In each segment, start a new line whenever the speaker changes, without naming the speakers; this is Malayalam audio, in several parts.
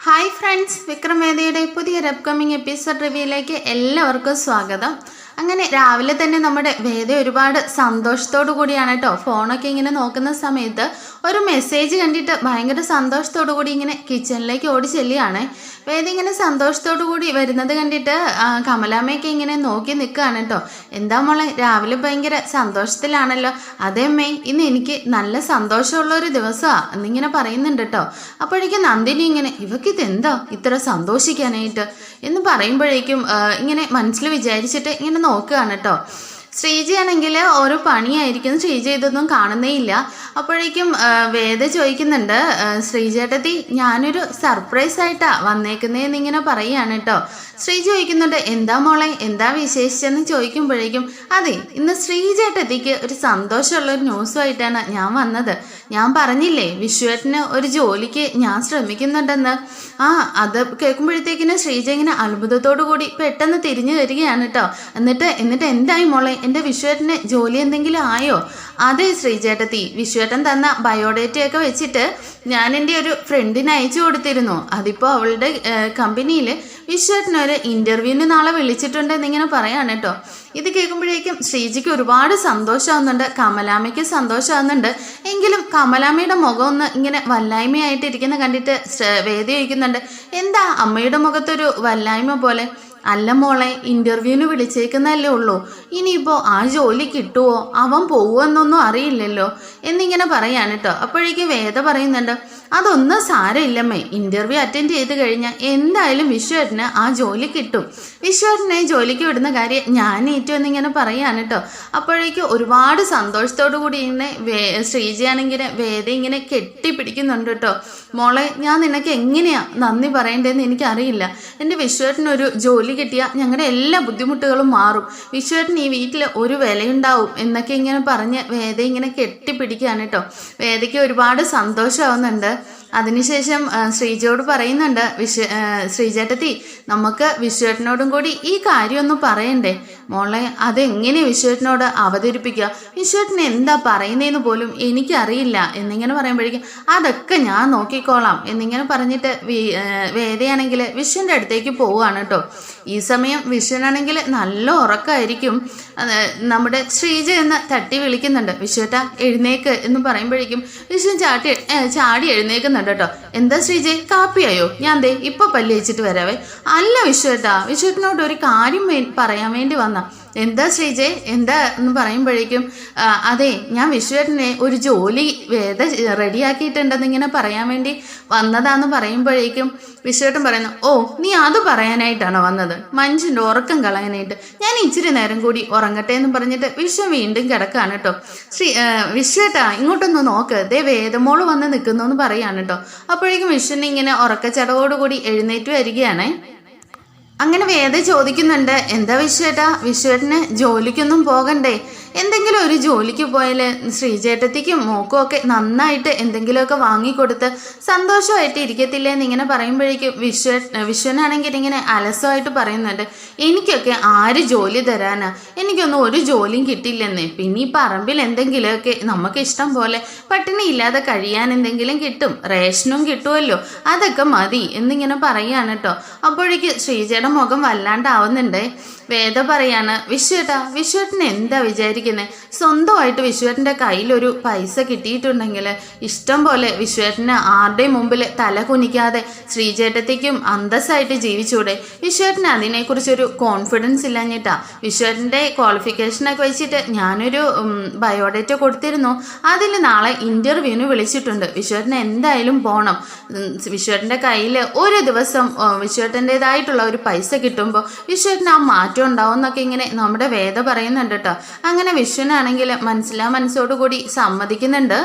ഹായ് ഫ്രണ്ട്സ്, വിക്രം വേദയുടെ പുതിയൊരു അപ്കമിങ് എപ്പിസോഡ് റിവ്യൂയിലേക്ക് എല്ലാവർക്കും സ്വാഗതം. അങ്ങനെ രാവിലെ തന്നെ നമ്മുടെ വേദ ഒരുപാട് സന്തോഷത്തോടു കൂടിയാണ് കേട്ടോ ഫോണൊക്കെ ഇങ്ങനെ നോക്കുന്ന സമയത്ത് ഒരു മെസ്സേജ് കണ്ടിട്ട് ഭയങ്കര സന്തോഷത്തോടു കൂടി ഇങ്ങനെ കിച്ചണിലേക്ക് ഓടി ചെല്ലുകയാണ്. വേദ ഇങ്ങനെ സന്തോഷത്തോടു കൂടി വരുന്നത് കണ്ടിട്ട് കമലാമ്മയൊക്കെ ഇങ്ങനെ നോക്കി നിൽക്കുകയാണ് കേട്ടോ. എന്താ മോളെ, രാവിലെ ഭയങ്കര സന്തോഷത്തിലാണല്ലോ? അതേ അമ്മേ, ഇന്ന് എനിക്ക് നല്ല സന്തോഷമുള്ളൊരു ദിവസമാണ് എന്നിങ്ങനെ പറയുന്നുണ്ട് കേട്ടോ. അപ്പോഴേക്കും നന്ദിനി ഇങ്ങനെ ഇവക്കിതെന്താ ഇത്ര സന്തോഷിക്കാനായിട്ട് എന്ന് പറയുമ്പോഴേക്കും ഇങ്ങനെ മനസ്സിൽ വിചാരിച്ചിട്ട് ഇങ്ങനെ നോക്കുകയാണ് കേട്ടോ. ശ്രീജയാണെങ്കിൽ ഓരോ പണിയായിരിക്കും, ശ്രീജ ഇതൊന്നും കാണുന്നേ ഇല്ല. അപ്പോഴേക്കും വേദ ചോദിക്കുന്നുണ്ട്, ശ്രീജേട്ടത്തി ഞാനൊരു സർപ്രൈസ് ആയിട്ടാ വന്നേക്കുന്നതെന്ന് ഇങ്ങനെ പറയുകയാണ് കേട്ടോ. ശ്രീജ ചോദിക്കുന്നുണ്ട്, എന്താ മോളെ, എന്താ വിശേഷിച്ചെന്ന് ചോദിക്കുമ്പോഴേക്കും അതെ, ഇന്ന് ശ്രീജേട്ടത്തിക്ക് ഒരു സന്തോഷമുള്ളൊരു ന്യൂസുമായിട്ടാണ് ഞാൻ വന്നത്. ഞാൻ പറഞ്ഞില്ലേ വിശ്വേട്ടന് ഒരു ജോലിക്ക് ഞാൻ ശ്രമിക്കുന്നുണ്ടെന്ന്. അത് കേൾക്കുമ്പോഴത്തേക്കിന് ശ്രീജ ഇങ്ങനെ അത്ഭുതത്തോടു കൂടി പെട്ടെന്ന് തിരിഞ്ഞു വരികയാണ് കേട്ടോ. എന്നിട്ട് എന്തായി മോളെ, എൻ്റെ വിശ്വേട്ടന് ജോലി എന്തെങ്കിലും ആയോ? അതെ ശ്രീജേട്ടത്തി, വിശ്വേട്ടൻ തന്ന ബയോഡേറ്റയൊക്കെ വെച്ചിട്ട് ഞാൻ എൻ്റെ ഒരു ഫ്രണ്ടിന് അയച്ചു കൊടുത്തിരുന്നു. അതിപ്പോൾ അവളുടെ കമ്പനിയിൽ വിശ്വേട്ടനൊരു ഇൻ്റർവ്യൂവിന് നാളെ വിളിച്ചിട്ടുണ്ടെന്നിങ്ങനെ പറയാണ് കേട്ടോ. ഇത് കേൾക്കുമ്പോഴേക്കും ശ്രീജിക്ക് ഒരുപാട് സന്തോഷമാവുന്നുണ്ട്, കമലാമ്മയ്ക്ക് സന്തോഷമാവുന്നുണ്ട്. എങ്കിലും കമലാമ്മയുടെ മുഖം ഒന്ന് ഇങ്ങനെ വല്ലായ്മയായിട്ട് ഇരിക്കുന്ന കണ്ടിട്ട് വേദ ചോദിക്കുന്നുണ്ട്, എന്താ അമ്മയുടെ മുഖത്തൊരു വല്ലായ്മ പോലെ? അല്ല മോളെ, ഇൻ്റർവ്യൂവിന് വിളിച്ചേക്കുന്നല്ലേ ഉള്ളൂ, ഇനിയിപ്പോൾ ആ ജോലി കിട്ടുമോ അവൻ പോവുമെന്നൊന്നും അറിയില്ലല്ലോ എന്നിങ്ങനെ പറയാണ് കേട്ടോ. അപ്പോഴേക്കും വേദ പറയുന്നുണ്ട്, അതൊന്നും സാരമില്ലമ്മേ, ഇൻ്റർവ്യൂ അറ്റൻഡ് ചെയ്ത് കഴിഞ്ഞാൽ എന്തായാലും വിശ്വേട്ടന് ആ ജോലി കിട്ടും. വിശ്വേട്ടനെ ജോലിക്ക് വിടുന്ന കാര്യം ഞാൻ ഏറ്റവും എന്നിങ്ങനെ പറയാണ് കേട്ടോ. അപ്പോഴേക്കും ഒരുപാട് സന്തോഷത്തോടു കൂടി ഇങ്ങനെ ശ്രീജയാണെങ്കിൽ വേദ ഇങ്ങനെ കെട്ടിപ്പിടിക്കുന്നുണ്ട് കേട്ടോ. മോളെ, ഞാൻ നിനക്ക് എങ്ങനെയാ നന്ദി പറയേണ്ടതെന്ന് എനിക്കറിയില്ല. എൻ്റെ വിശ്വേട്ടനൊരു ജോലി കിട്ടിയാൽ ഞങ്ങളുടെ എല്ലാ ബുദ്ധിമുട്ടുകളും മാറും, വിശ്വേട്ടന് ഈ വീട്ടിൽ ഒരു വിലയുണ്ടാവും എന്നൊക്കെ ഇങ്ങനെ പറഞ്ഞ് വേദ ഇങ്ങനെ കെട്ടിപ്പിടിക്കുകയാണ് കേട്ടോ. വേദയ്ക്ക് ഒരുപാട് സന്തോഷമാവുന്നുണ്ട്. അതിനുശേഷം ശ്രീജയോട് പറയുന്നുണ്ട്, ശ്രീജേട്ടത്തി നമുക്ക് വിശ്വേട്ടനോടും കൂടി ഈ കാര്യമൊന്നും പറയണ്ടേ? മോളെ, അതെങ്ങനെ വിശ്വേട്ടനോട് അവതരിപ്പിക്കുക? വിശ്വേട്ടൻ എന്താ പറയുന്നതെന്ന് പോലും എനിക്കറിയില്ല എന്നിങ്ങനെ പറയുമ്പോഴേക്കും അതൊക്കെ ഞാൻ നോക്കിക്കോളാം എന്നിങ്ങനെ പറഞ്ഞിട്ട് വേദയാണെങ്കിൽ വിശ്വൻ്റെ അടുത്തേക്ക് പോവുകയാണ് കേട്ടോ. ഈ സമയം വിശ്വനാണെങ്കിൽ നല്ല ഉറക്കമായിരിക്കും. നമ്മുടെ ശ്രീജ എന്ന് തട്ടി വിളിക്കുന്നുണ്ട്, വിശ്വേട്ട എഴുന്നേക്ക് എന്ന് പറയുമ്പോഴേക്കും വിശ്വൻ ചാടി എഴുന്നേക്കുന്നുണ്ട് കേട്ടോ. എന്താ ശ്രീജ, കാപ്പിയായോ? ഞാൻ ദേ ഇപ്പൊ പല്ല് വെച്ചിട്ട് വരാവേ. അല്ല വിശ്വേട്ടാ, വിശ്വേട്ടനോട് ഒരു കാര്യം പറയാൻ വേണ്ടി വന്ന. എന്താ ശ്രീജെ, എന്താ എന്ന് പറയുമ്പോഴേക്കും അതെ, ഞാൻ വിശ്വേട്ടനെ ഒരു ജോലി വേദ റെഡിയാക്കിയിട്ടുണ്ടെന്ന് ഇങ്ങനെ പറയാൻ വേണ്ടി വന്നതാന്ന് പറയുമ്പോഴേക്കും വിശ്വേട്ടൻ പറയുന്നു, ഓ നീ അത് പറയാനായിട്ടാണോ വന്നത്? മനുഷ്യൻ്റെ ഉറക്കം കളയാനായിട്ട്. ഞാൻ ഇച്ചിരി നേരം കൂടി ഉറങ്ങട്ടെ എന്ന് പറഞ്ഞിട്ട് വിശ്വം വീണ്ടും കിടക്കാണ് കേട്ടോ. വിശ്വേട്ടാ ഇങ്ങോട്ടൊന്ന് നോക്ക്, ദേ വേദമോള് വന്ന് നിൽക്കുന്നു എന്ന് പറയാണ് കേട്ടോ. അപ്പോഴേക്കും വിശ്വനെ ഇങ്ങനെ ഉറക്കച്ചടവോടുകൂടി എഴുന്നേറ്റ് വരികയാണേ. അങ്ങനെ വേദ ചോദിക്കുന്നുണ്ട്, എന്താ വിശ്വേട്ടാ, വിശ്വേട്ടന് ജോലിക്കൊന്നും പോകണ്ടേ? എന്തെങ്കിലും ഒരു ജോലിക്ക് പോയാൽ ശ്രീജേട്ടത്തിക്കും മോക്കും ഒക്കെ നന്നായിട്ട് എന്തെങ്കിലുമൊക്കെ വാങ്ങിക്കൊടുത്ത് സന്തോഷമായിട്ട് ഇരിക്കത്തില്ലേ എന്നിങ്ങനെ പറയുമ്പോഴേക്കും വിശ്വനാണെങ്കിൽ ഇങ്ങനെ അലസമായിട്ട് പറയുന്നുണ്ട്, എനിക്കൊക്കെ ആര് ജോലി തരാനാ, എനിക്കൊന്നും ഒരു ജോലിയും കിട്ടില്ലെന്നേ. പിന്നെ ഈ പറമ്പിൽ എന്തെങ്കിലുമൊക്കെ നമുക്ക് ഇഷ്ടം പോലെ പട്ടിണി ഇല്ലാതെ കഴിയാൻ എന്തെങ്കിലും കിട്ടും, റേഷനും കിട്ടുമല്ലോ, അതൊക്കെ മതി എന്നിങ്ങനെ പറയാണ് കേട്ടോ. അപ്പോഴേക്ക് ശ്രീജയുടെ മുഖം വല്ലാണ്ടാവുന്നുണ്ട്. വേദ പറയാണ്, വിശ്വേട്ടന് എന്താ വിചാരിക്കുന്നത്? സ്വന്തമായിട്ട് വിശ്വേട്ടൻ്റെ കയ്യിലൊരു പൈസ കിട്ടിയിട്ടുണ്ടെങ്കിൽ ഇഷ്ടം പോലെ വിശ്വേട്ടന് ആരുടെയും മുമ്പിൽ തല കുനിക്കാതെ ശ്രീജേട്ടത്തേക്കും അന്തസ്സായിട്ട് ജീവിച്ചൂടെ? വിശ്വേട്ടന് അതിനെക്കുറിച്ചൊരു കോൺഫിഡൻസ് ഇല്ലാഞ്ഞിട്ടാ. വിശ്വേട്ടൻ്റെ ക്വാളിഫിക്കേഷനൊക്കെ വെച്ചിട്ട് ഞാനൊരു ബയോഡേറ്റ കൊടുത്തിരുന്നു, അതിൽ നാളെ ഇൻ്റർവ്യൂവിന് വിളിച്ചിട്ടുണ്ട്. വിശ്വേട്ടന് എന്തായാലും പോകണം. വിശ്വേട്ടൻ്റെ കയ്യിൽ ഒരു ദിവസം വിശ്വേട്ടൻ്റെതായിട്ടുള്ള ഒരു പൈസ കിട്ടുമ്പോൾ വിശ്വേട്ടന് ആ മാറ്റം ഉണ്ടാവും എന്നൊക്കെ ഇങ്ങനെ നമ്മുടെ വേദ പറയുന്നുണ്ട് കേട്ടോ. അങ്ങനെ വിശ്വനാണെങ്കിൽ മനസ്സോടുകൂടി സമ്മതിക്കുന്നുണ്ട്.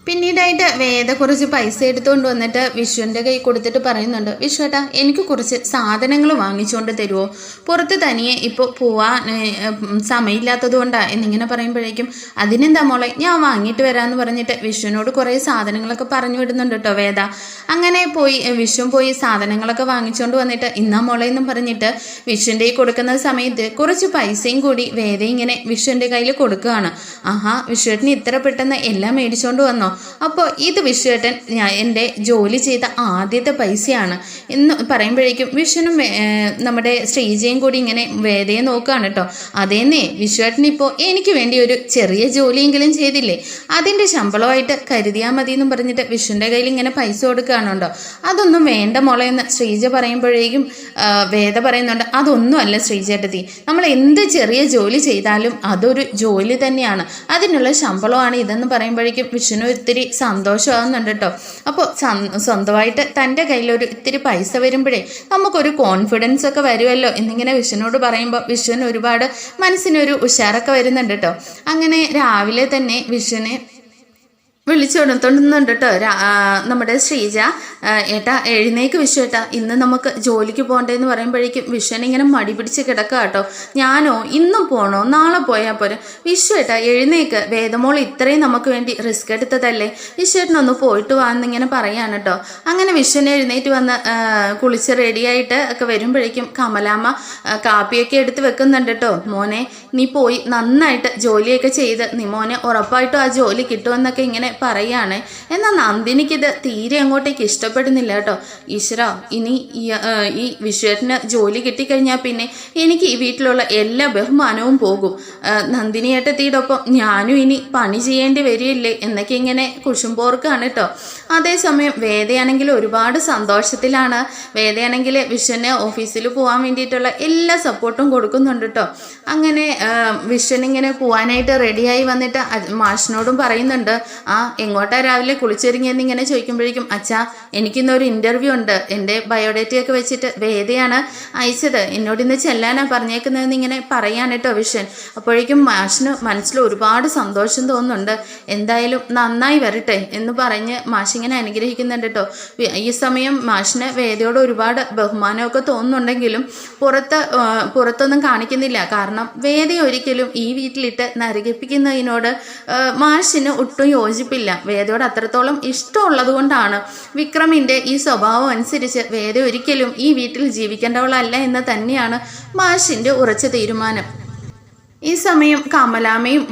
പിന്നീടായിട്ട് വേദ കുറച്ച് പൈസ എടുത്തുകൊണ്ട് വന്നിട്ട് വിശ്വൻ്റെ കൈ കൊടുത്തിട്ട് പറയുന്നുണ്ട്, വിശ്വേട്ടാ എനിക്ക് കുറച്ച് സാധനങ്ങൾ വാങ്ങിച്ചുകൊണ്ട് തരുമോ? പുറത്ത് തനിയെ ഇപ്പോൾ പോവാൻ സമയമില്ലാത്തത് കൊണ്ടാണ് എന്നിങ്ങനെ പറയുമ്പോഴേക്കും അതിനെന്താ മോളെ, ഞാൻ വാങ്ങിയിട്ട് വരാമെന്ന് പറഞ്ഞിട്ട് വിശ്വനോട് കുറേ സാധനങ്ങളൊക്കെ പറഞ്ഞു വിടുന്നുണ്ട് കേട്ടോ വേദ. അങ്ങനെ വിശ്വൻ പോയി സാധനങ്ങളൊക്കെ വാങ്ങിച്ചുകൊണ്ട് വന്നിട്ട് ഇന്നാ മോളെ എന്നും പറഞ്ഞിട്ട് വിശ്വൻ്റെ കൊടുക്കുന്ന സമയത്ത് കുറച്ച് പൈസയും കൂടി വേദ ഇങ്ങനെ വിശ്വൻ്റെ കയ്യിൽ കൊടുക്കുകയാണ്. ആഹാ, വിശ്വട്ടിന് ഇത്ര പെട്ടെന്ന് എല്ലാം മേടിച്ചുകൊണ്ട് വന്നോ? അപ്പോൾ ഇത് വിശ്വേട്ടൻ എൻ്റെ ജോലി ചെയ്ത ആദ്യത്തെ പൈസയാണ് എന്ന് പറയുമ്പോഴേക്കും വിശ്വനും നമ്മുടെ ശ്രീജയും കൂടി ഇങ്ങനെ വേദയെ നോക്കുകയാണ് കേട്ടോ. അതേന്നേ വിശ്വേട്ടനിപ്പോൾ എനിക്ക് വേണ്ടി ഒരു ചെറിയ ജോലിയെങ്കിലും ചെയ്തില്ലേ, അതിൻ്റെ ശമ്പളമായിട്ട് കരുതിയാൽ മതി എന്നും പറഞ്ഞിട്ട് വിശ്വൻ്റെ കയ്യിൽ ഇങ്ങനെ പൈസ കൊടുക്കുകയാണുണ്ടോ. അതൊന്നും വേണ്ട മോളെ എന്ന് ശ്രീജ പറയുമ്പോഴേക്കും വേദ പറയുന്നുണ്ട്, അതൊന്നും അല്ല ശ്രീജേട്ടത്തി, നമ്മൾ എന്ത് ചെറിയ ജോലി ചെയ്താലും അതൊരു ജോലി തന്നെയാണ്, അതിനുള്ള ശമ്പളമാണ് ഇതെന്ന് പറയുമ്പോഴേക്കും വിഷ്ണു ഇത്തിരി സന്തോഷമാകുന്നുണ്ട് കേട്ടോ. അപ്പോൾ സ്വന്തമായിട്ട് തൻ്റെ കയ്യിലൊരു ഇത്തിരി പൈസ വരുമ്പോഴേ നമുക്കൊരു കോൺഫിഡൻസ് ഒക്കെ വരുമല്ലോ എന്നിങ്ങനെ വിഷ്ണുവോട് പറയുമ്പോൾ വിഷ്ണുവിന് ഒരുപാട് മനസ്സിനൊരു ഉഷാറൊക്കെ വരുന്നുണ്ട് കേട്ടോ. അങ്ങനെ രാവിലെ തന്നെ വിഷ്ണുവിനെ വിളിച്ചുകൊടുത്തോണ്ടുന്നുണ്ട് കേട്ടോ നമ്മുടെ ശ്രീജ. ഏട്ടാ എഴുന്നേക്ക് വിഷു ഏട്ടാ, ഇന്ന് നമുക്ക് ജോലിക്ക് പോകണ്ടേന്ന് പറയുമ്പോഴേക്കും വിഷുവിനെ ഇങ്ങനെ മടി പിടിച്ച് കിടക്കുക കേട്ടോ. ഞാനോ ഇന്നും പോകണോ, നാളെ പോയാൽ പോരെ, വിഷു ഏട്ടാ എഴുന്നേക്ക്, വേദമോൾ ഇത്രയും നമുക്ക് വേണ്ടി റിസ്ക് എടുത്തതല്ലേ, വിഷുവേട്ടനൊന്ന് പോയിട്ട് വാന്നിങ്ങനെ പറയാണ് കേട്ടോ. അങ്ങനെ വിഷുവിനെ എഴുന്നേറ്റ് വന്ന് കുളിച്ച് റെഡിയായിട്ട് ഒക്കെ വരുമ്പോഴേക്കും കമലാമ്മ കാപ്പിയൊക്കെ എടുത്ത് വെക്കുന്നുണ്ട് കേട്ടോ. മോനെ നീ പോയി നന്നായിട്ട് ജോലിയൊക്കെ ചെയ്ത് നീ മോനെ ഉറപ്പായിട്ടും ആ ജോലി കിട്ടുമെന്നൊക്കെ ഇങ്ങനെ പറയാണ്. എന്നാൽ നന്ദിനിക്കിത് തീരെ അങ്ങോട്ടേക്ക് ഇഷ്ടപ്പെടുന്നില്ല കേട്ടോ. ഈശ്വര, ഇനി ഈ വിശ്വേട്ടന് ജോലി കിട്ടിക്കഴിഞ്ഞാൽ പിന്നെ എനിക്ക് ഈ വീട്ടിലുള്ള എല്ലാ ബഹുമാനവും പോകും, നന്ദിനിയേട്ടത്തിയോടൊപ്പം ഞാനും ഇനി പണി ചെയ്യേണ്ടി വരില്ലേ എന്നൊക്കെ ഇങ്ങനെ കുശുമ്പോർക്കാണ് കേട്ടോ. അതേസമയം വേദയാണെങ്കിൽ ഒരുപാട് സന്തോഷത്തിലാണ്. വേദയാണെങ്കിൽ വിശ്വന് ഓഫീസിൽ പോകാൻ വേണ്ടിയിട്ടുള്ള എല്ലാ സപ്പോർട്ടും കൊടുക്കുന്നുണ്ട് കേട്ടോ. അങ്ങനെ വിശ്വനിങ്ങനെ പോകാനായിട്ട് റെഡിയായി വന്നിട്ട് മാഷിനോടും പറയുന്നുണ്ട്, എങ്ങോട്ടാ രാവിലെ കുളിച്ചൊരുങ്ങിയെന്ന് ഇങ്ങനെ ചോദിക്കുമ്പോഴേക്കും, അച്ഛാ എനിക്കിന്നൊരു ഇൻ്റർവ്യൂ ഉണ്ട്, എൻ്റെ ബയോഡേറ്റയൊക്കെ വെച്ചിട്ട് വേദയാണ് അയച്ചത്, എന്നോട് ഇന്ന് ചെല്ലാനാ പറഞ്ഞേക്കുന്നതെന്ന് ഇങ്ങനെ പറയാൻ കേട്ടോ വിഷൻ. അപ്പോഴേക്കും മാഷിന് മനസ്സിൽ ഒരുപാട് സന്തോഷം തോന്നുന്നുണ്ട്. എന്തായാലും നന്നായി വരട്ടെ എന്ന് പറഞ്ഞ് മാഷിങ്ങനെ അനുഗ്രഹിക്കുന്നുണ്ട് കേട്ടോ. ഈ സമയം മാഷിന് വേദയോട് ഒരുപാട് ബഹുമാനമൊക്കെ തോന്നുന്നുണ്ടെങ്കിലും പുറത്തൊന്നും കാണിക്കുന്നില്ല. കാരണം വേദ ഒരിക്കലും ഈ വീട്ടിലിട്ട് നരകിപ്പിക്കുന്നതിനോട് മാഷിന് ഒട്ടും യോജിപ്പില്ല. വേദയോട് അത്രത്തോളം ഇഷ്ടമുള്ളത് കൊണ്ടാണ് വിക്രമിൻ്റെ ഈ സ്വഭാവം അനുസരിച്ച് വേദ ഒരിക്കലും ഈ വീട്ടിൽ ജീവിക്കേണ്ടവളല്ല എന്ന് തന്നെയാണ് മാഷിൻ്റെ ഉറച്ച തീരുമാനം. ഈ സമയം കമലാമ്മയും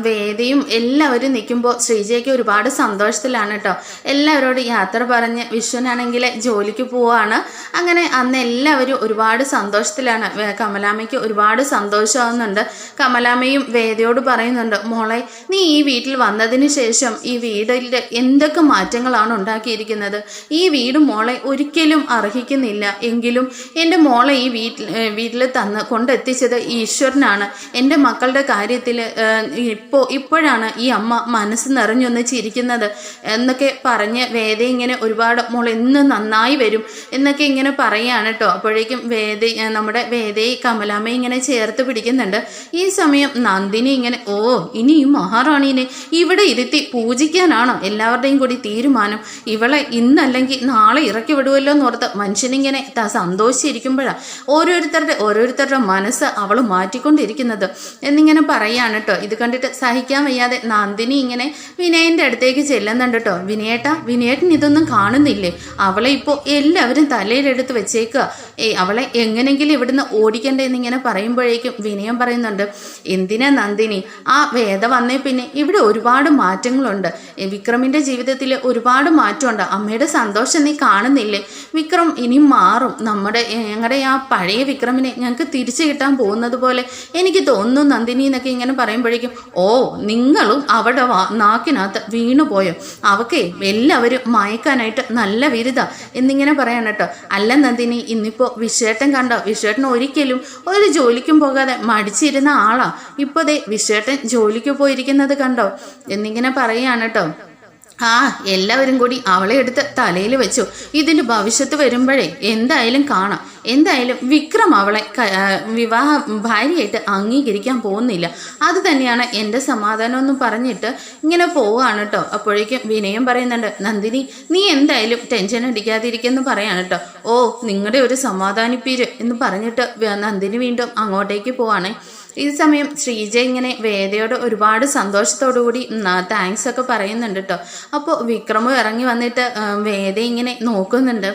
വേദയും എല്ലാവരും നിൽക്കുമ്പോൾ ശ്രീജയ്ക്ക് ഒരുപാട് സന്തോഷത്തിലാണ് കേട്ടോ. എല്ലാവരോടും യാത്ര പറഞ്ഞ് വിശ്വനാണെങ്കിൽ ജോലിക്ക് പോവാണ്. അങ്ങനെ അന്ന് എല്ലാവരും ഒരുപാട് സന്തോഷത്തിലാണ്. കമലാമ്മയ്ക്ക് ഒരുപാട് സന്തോഷമാകുന്നുണ്ട്. കമലാമ്മയും വേദയോട് പറയുന്നുണ്ട്, മോളെ നീ ഈ വീട്ടിൽ വന്നതിന് ശേഷം ഈ വീടിൽ എന്തൊക്കെ മാറ്റങ്ങളാണ് ഉണ്ടാക്കിയിരിക്കുന്നത്. ഈ വീട് മോളെ ഒരിക്കലും അർഹിക്കുന്നില്ല, എങ്കിലും എൻ്റെ മോളെ ഈ വീട്ടിൽ കൊണ്ടെത്തിച്ചത് ഈശ്വരനാണ്. എൻ്റെ മക്കളുടെ കാര്യത്തിൽ ഇപ്പോഴാണ് ഈ അമ്മ മനസ്സ് നിറഞ്ഞൊന്ന് ചിരിക്കുന്നത് എന്നൊക്കെ പറഞ്ഞ് വേദ ഇങ്ങനെ ഒരുപാട് മോൾ എന്ന് നന്നായി വരും എന്നൊക്കെ ഇങ്ങനെ പറയുകയാണ് കേട്ടോ. അപ്പോഴേക്കും നമ്മുടെ വേദയെ കമലാമ്മയെ ഇങ്ങനെ ചേർത്ത് പിടിക്കുന്നുണ്ട്. ഈ സമയം നന്ദിനി ഇങ്ങനെ, ഇനി ഈ മഹാറാണീനെ ഇവിടെ ഇരുത്തി പൂജിക്കാനാണോ എല്ലാവരുടെയും കൂടി തീരുമാനം, ഇവളെ ഇന്നല്ലെങ്കിൽ നാളെ ഇറക്കി വിടുമല്ലോ എന്നോർത്ത് മനുഷ്യനിങ്ങനെ സന്തോഷിച്ചിരിക്കുമ്പോഴാണ് ഓരോരുത്തരുടെ മനസ്സ് അവൾ മാറ്റിക്കൊണ്ടിരിക്കുന്നത് എന്നിങ്ങനെ പറയാണ് കേട്ടോ. ഇത് കണ്ടിട്ട് സഹിക്കാൻ വയ്യാതെ നന്ദിനി ഇങ്ങനെ വിനയന്റെ അടുത്തേക്ക് ചെല്ലുന്നുണ്ട് കേട്ടോ. വിനയേട്ടൻ ഇതൊന്നും കാണുന്നില്ലേ, അവളെ ഇപ്പോൾ എല്ലാവരും തലയിലെടുത്ത് വെച്ചേക്കുക, അവളെ എങ്ങനെങ്കിലും ഇവിടുന്ന് ഓടിക്കണ്ടേ എന്നിങ്ങനെ പറയുമ്പോഴേക്കും വിനയം പറയുന്നുണ്ട്, എന്തിനാ നന്ദിനി, ആ വേദ വന്നേ പിന്നെ ഇവിടെ ഒരുപാട് മാറ്റങ്ങളുണ്ട്, വിക്രമിന്റെ ജീവിതത്തിൽ ഒരുപാട് മാറ്റമുണ്ട്, അമ്മയുടെ സന്തോഷം നീ കാണുന്നില്ലേ, വിക്രം ഇനി മാറും, ഞങ്ങളുടെ ആ പഴയ വിക്രമിനെ ഞങ്ങൾക്ക് തിരിച്ചു കിട്ടാൻ പോകുന്നത് പോലെ എനിക്ക് തോന്നുന്നു നന്ദിനി എന്നൊക്കെ ഇങ്ങനെ പറയുമ്പോഴേക്കും, നിങ്ങളും അവിടെ നാക്കിനകത്ത് വീണുപോയോ, അവക്കേ എല്ലാവരും മയക്കാനായിട്ട് നല്ല വിരുദ എന്നിങ്ങനെ പറയണം കേട്ടോ. അല്ല നന്ദിനി, ഇന്നിപ്പോൾ വിശ്വേട്ടൻ കണ്ടോ, വിശ്വേട്ടൻ ഒരിക്കലും ഒരു ജോലിക്കും പോകാതെ മടിച്ചിരുന്ന ആളാ, ഇപ്പോൾ ദേ വിശ്വേട്ടൻ ജോലിക്ക് പോയിരിക്കുന്നത് കണ്ടോ എന്നിങ്ങനെ പറയാണ് കേട്ടോ. എല്ലാവരും കൂടി അവളെ എടുത്ത് തലയിൽ വെച്ചു. ഇതിൻ്റെ ഭവിഷ്യത്ത് വരുമ്പോഴേ എന്തായാലും കാണാം. എന്തായാലും വിക്രം അവളെ ഭാര്യയായിട്ട് അംഗീകരിക്കാൻ പോകുന്നില്ല, അത് തന്നെയാണ് എൻ്റെ സമാധാനം എന്ന് പറഞ്ഞിട്ട് ഇങ്ങനെ പോവാണ് കേട്ടോ. അപ്പോഴേക്കും വിനയം പറയുന്നുണ്ട്, നന്ദിനി നീ എന്തായാലും ടെൻഷൻ അടിക്കാതിരിക്കുമെന്ന് പറയാണ് കേട്ടോ. നിങ്ങളുടെ ഒരു സമാധാനിപ്പീര് എന്ന് പറഞ്ഞിട്ട് നന്ദിനി വീണ്ടും അങ്ങോട്ടേക്ക് പോവാണേ. ഈ സമയം ശ്രീജ ഇങ്ങനെ വേദയോട് ഒരുപാട് സന്തോഷത്തോടു കൂടി താങ്ക്സ് ഒക്കെ പറയുന്നുണ്ട് കേട്ടോ. അപ്പോൾ വിക്രമും ഇറങ്ങി വന്നിട്ട് വേദ ഇങ്ങനെ നോക്കുന്നുണ്ട്.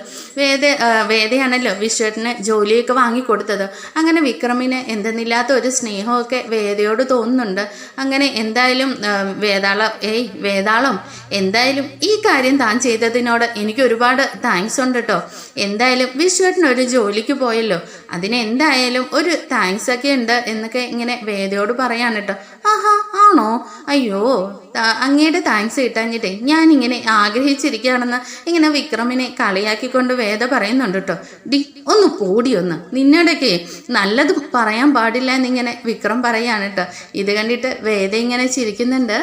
വേദയാണല്ലോ വിശ്വട്ടിന് ജോലിയൊക്കെ വാങ്ങിക്കൊടുത്തത്. അങ്ങനെ വിക്രമിന് എന്തെന്നില്ലാത്ത ഒരു സ്നേഹമൊക്കെ വേദയോട് തോന്നുന്നുണ്ട്. അങ്ങനെ എന്തായാലും വേതാളം എന്തായാലും ഈ കാര്യം താൻ ചെയ്തതിനോട് എനിക്ക് ഒരുപാട് താങ്ക്സ് ഉണ്ട് കേട്ടോ. എന്തായാലും വിശ്വട്ടിന് ഒരു ജോലിക്ക് പോയല്ലോ, അതിന് എന്തായാലും ഒരു താങ്ക്സ് ഒക്കെ ഉണ്ട് എന്നൊക്കെ ഇങ്ങനെ വേദയോട് പറയാണ് കേട്ടോ. ആഹാ ആണോ, അയ്യോ അങ്ങയുടെ താങ്ക്സ് കിട്ടാഞ്ഞിട്ടേ ഞാനിങ്ങനെ ആഗ്രഹിച്ചിരിക്കുകയാണെന്ന് ഇങ്ങനെ വിക്രമിനെ കളിയാക്കിക്കൊണ്ട് വേദ പറയുന്നുണ്ട് കേട്ടോ. ഒന്ന് പോടിയൊന്ന്, നിന്നോടൊക്കെ നല്ലത് പറയാൻ പാടില്ല എന്നിങ്ങനെ വിക്രം പറയാണ് കേട്ടോ. ഇത് കണ്ടിട്ട് വേദ ഇങ്ങനെ ചിരിക്കുന്നുണ്ട്.